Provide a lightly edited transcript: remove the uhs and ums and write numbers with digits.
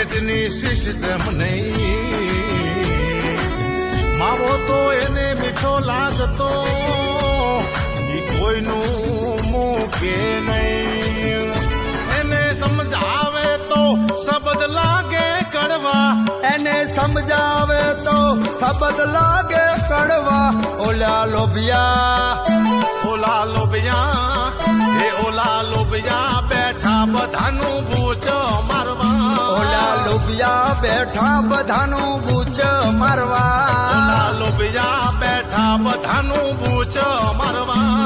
પેટની સિસ્ટમ નહીં. માવો તો એને મીઠો લાગતો ઈ કોઈનું મૂકે નહીં. એને સમજાવે તો શબ્દ લાગે કડવા, એને સમજાવે તો શબ્દ લાગે કડવા. ઓલા લોભિયા ઓલા લોભિયા બેઠા બધાનું બૂચ મારવા. ઓલા લોભિયા બેઠા બધાનું બૂચ મારવા. ઓલા લોભિયા બેઠા બધાનું બૂચ મારવા.